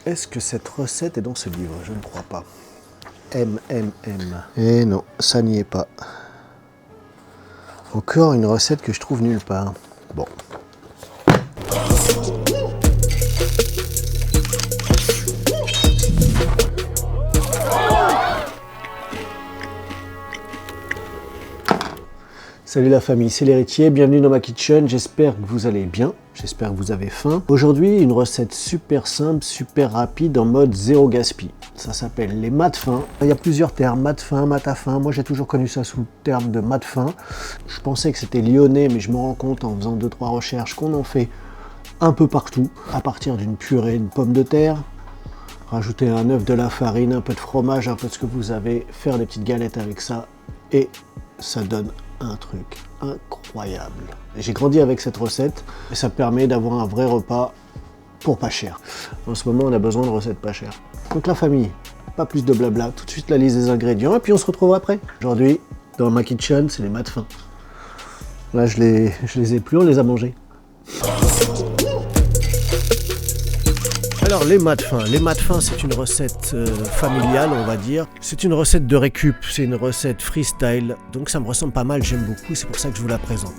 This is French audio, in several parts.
Est-ce que cette recette est dans ce livre? Je ne crois pas. Et non, ça n'y est pas. Encore une recette que je trouve nulle part. Bon. Salut la famille, c'est l'héritier, bienvenue dans ma kitchen, j'espère que vous allez bien, j'espère que vous avez faim. Aujourd'hui, une recette super simple, super rapide en mode zéro gaspille. Ça s'appelle les mat fins. Il y a plusieurs termes, mat fin, mat à fin. Moi j'ai toujours connu ça sous le terme de mat fin. Je pensais que c'était lyonnais, mais je me rends compte en faisant 2-3 recherches qu'on en fait un peu partout, à partir d'une purée de pommes de terre. Rajouter un œuf, de la farine, un peu de fromage, un peu de ce que vous avez, faire des petites galettes avec ça et ça donne un truc incroyable. J'ai grandi avec cette recette et ça permet d'avoir un vrai repas pour pas cher. En ce moment, on a besoin de recettes pas chères. Donc la famille, pas plus de blabla, tout de suite la liste des ingrédients et puis on se retrouve après. Aujourd'hui, dans ma kitchen, c'est les mat fins. Là, je les ai plus, on les a mangés. Alors les mat fins, c'est une recette familiale, on va dire. C'est une recette de récup, c'est une recette freestyle, donc ça me ressemble pas mal, j'aime beaucoup, c'est pour ça que je vous la présente.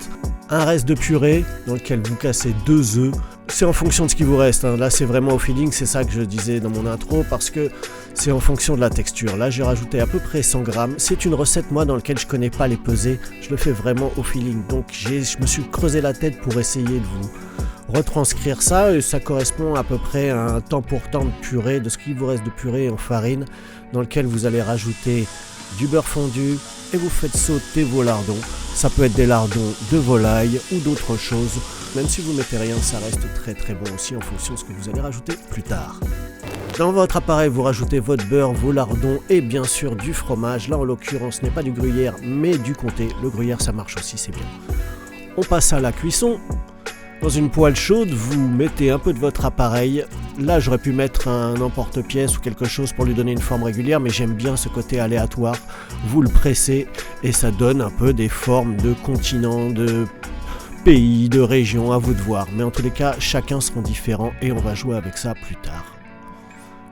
Un reste de purée dans lequel vous cassez 2 œufs. C'est en fonction de ce qui vous reste, hein. Là c'est vraiment au feeling, c'est ça que je disais dans mon intro, parce que c'est en fonction de la texture. Là j'ai rajouté à peu près 100 grammes. C'est une recette moi dans laquelle je connais pas les pesées, je le fais vraiment au feeling. Donc je me suis creusé la tête pour essayer de vous retranscrire ça, et ça correspond à peu près à un temps pour temps de purée, de ce qu'il vous reste de purée en farine, dans lequel vous allez rajouter du beurre fondu et vous faites sauter vos lardons. Ça peut être des lardons de volaille ou d'autres choses. Même si vous mettez rien, ça reste très très bon aussi en fonction de ce que vous allez rajouter plus tard. Dans votre appareil, vous rajoutez votre beurre, vos lardons et bien sûr du fromage. Là en l'occurrence, ce n'est pas du gruyère mais du comté. Le gruyère ça marche aussi, c'est bien. On passe à la cuisson. Dans une poêle chaude, vous mettez un peu de votre appareil. Là, j'aurais pu mettre un emporte-pièce ou quelque chose pour lui donner une forme régulière, mais j'aime bien ce côté aléatoire. Vous le pressez et ça donne un peu des formes de continents, de pays, de régions, à vous de voir. Mais en tous les cas, chacun seront différents et on va jouer avec ça plus tard.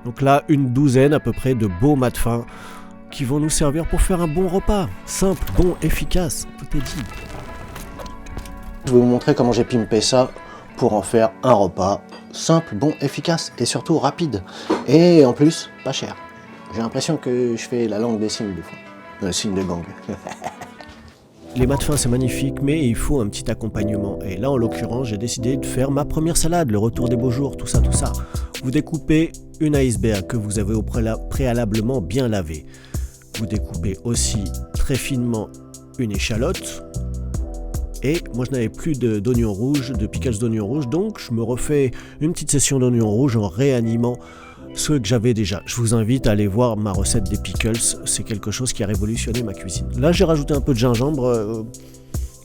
Donc là, une douzaine à peu près de beaux mat fins qui vont nous servir pour faire un bon repas. Simple, bon, efficace, tout est dit. Je vais vous montrer comment j'ai pimpé ça pour en faire un repas simple, bon, efficace et surtout rapide. Et en plus, pas cher. J'ai l'impression que je fais la langue des signes des fois. Le signe de gang. Les mat fins c'est magnifique, mais il faut un petit accompagnement. Et là en l'occurrence, j'ai décidé de faire ma première salade, le retour des beaux jours, tout ça. Vous découpez une iceberg que vous avez préalablement bien lavée. Vous découpez aussi très finement une échalote. Et moi je n'avais plus d'oignons rouges, de pickles d'oignons rouges, donc je me refais une petite session d'oignons rouges en réanimant ceux que j'avais déjà. Je vous invite à aller voir ma recette des pickles, c'est quelque chose qui a révolutionné ma cuisine. Là j'ai rajouté un peu de gingembre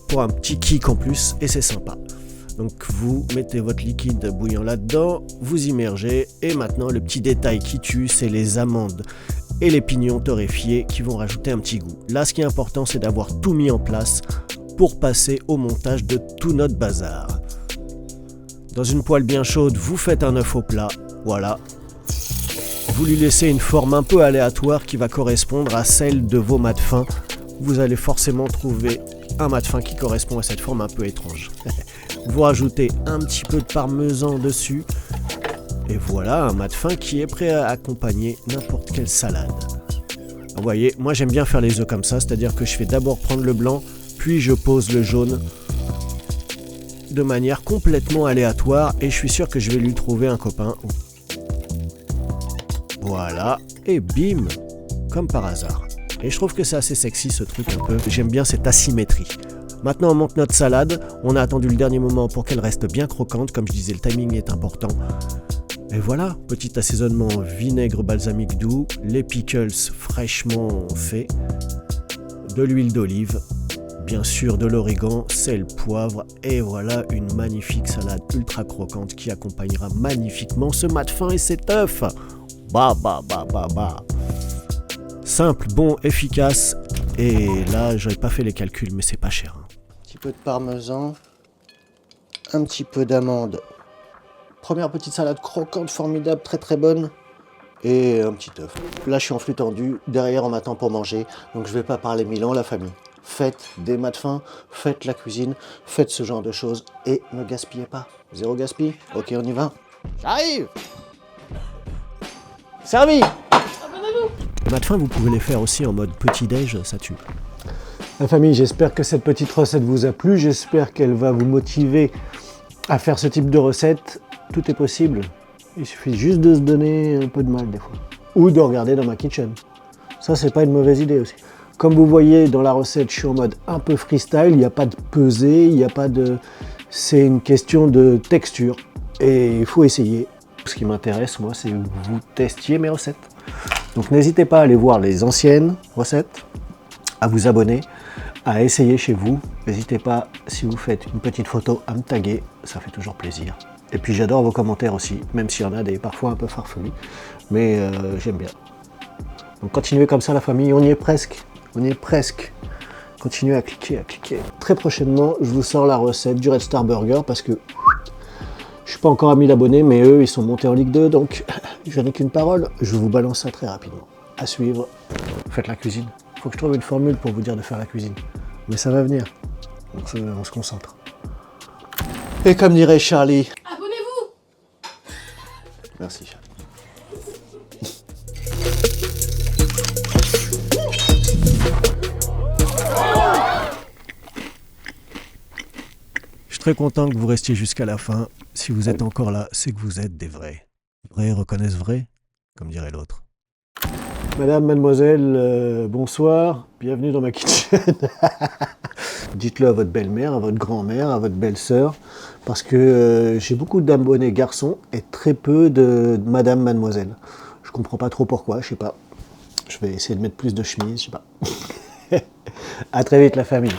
pour un petit kick en plus et c'est sympa. Donc vous mettez votre liquide bouillant là-dedans, vous immergez et maintenant le petit détail qui tue, c'est les amandes et les pignons torréfiés qui vont rajouter un petit goût. Là ce qui est important c'est d'avoir tout mis en place pour passer au montage de tout notre bazar. Dans une poêle bien chaude, vous faites un œuf au plat, voilà. Vous lui laissez une forme un peu aléatoire qui va correspondre à celle de vos mat fins. Vous allez forcément trouver un mat fin qui correspond à cette forme un peu étrange. Vous rajoutez un petit peu de parmesan dessus et voilà un mat fin qui est prêt à accompagner n'importe quelle salade. Vous voyez, moi j'aime bien faire les œufs comme ça, c'est-à-dire que je fais d'abord prendre le blanc, puis je pose le jaune de manière complètement aléatoire et je suis sûr que je vais lui trouver un copain. Voilà, et bim, comme par hasard. Et je trouve que c'est assez sexy ce truc un peu, j'aime bien cette asymétrie. Maintenant on monte notre salade, on a attendu le dernier moment pour qu'elle reste bien croquante, comme je disais le timing est important. Et voilà, petit assaisonnement vinaigre balsamique doux, les pickles fraîchement faits, de l'huile d'olive, bien sûr de l'origan, sel, poivre et voilà une magnifique salade ultra croquante qui accompagnera magnifiquement ce mat fin et cet œuf. Bah. Simple, bon, efficace et là j'avais pas fait les calculs mais c'est pas cher. Un petit peu de parmesan, un petit peu d'amande Première petite salade croquante, formidable, très très bonne. Et un petit œuf. Là, je suis en flux tendu. Derrière, on m'attend pour manger. Donc, je vais pas parler mille ans, la famille. Faites des mâts de faim, faites la cuisine, faites ce genre de choses et ne gaspillez pas. Zéro gaspille. Ok, on y va. J'arrive. Servi. Les mâts de faim, vous pouvez les faire aussi en mode petit-déj, ça tue. La famille, j'espère que cette petite recette vous a plu. J'espère qu'elle va vous motiver à faire ce type de recette. Tout est possible. Il suffit juste de se donner un peu de mal des fois. Ou de regarder dans ma kitchen. Ça, c'est pas une mauvaise idée aussi. Comme vous voyez dans la recette, je suis en mode un peu freestyle. Il n'y a pas de pesée, il n'y a pas de... C'est une question de texture. Et il faut essayer. Ce qui m'intéresse, moi, c'est que vous testiez mes recettes. Donc n'hésitez pas à aller voir les anciennes recettes, à vous abonner, à essayer chez vous. N'hésitez pas, si vous faites une petite photo, à me taguer. Ça fait toujours plaisir. Et puis j'adore vos commentaires aussi, même s'il y en a des parfois un peu farfelus. Mais j'aime bien. Donc continuez comme ça la famille, on y est presque. On y est presque. Continuez à cliquer, à cliquer. Très prochainement, je vous sors la recette du Red Star Burger parce que je suis pas encore à 1000 abonnés, mais eux, ils sont montés en Ligue 2, donc je n'ai qu'une parole. Je vous balance ça très rapidement. À suivre. Faites la cuisine. Faut que je trouve une formule pour vous dire de faire la cuisine. Mais ça va venir. Donc on se concentre. Et comme dirait Charlie... Abonnez-vous! Merci Charlie. Je suis très content que vous restiez jusqu'à la fin. Si vous êtes encore là, c'est que vous êtes des vrais. Vrais reconnaissent vrai, comme dirait l'autre. Madame, mademoiselle, bonsoir. Bienvenue dans ma kitchen. Dites-le à votre belle-mère, à votre grand-mère, à votre belle-sœur. Parce que j'ai beaucoup d'abonnés garçons et très peu de madame, mademoiselle. Je comprends pas trop pourquoi, je sais pas. Je vais essayer de mettre plus de chemises, je sais pas. À très vite la famille.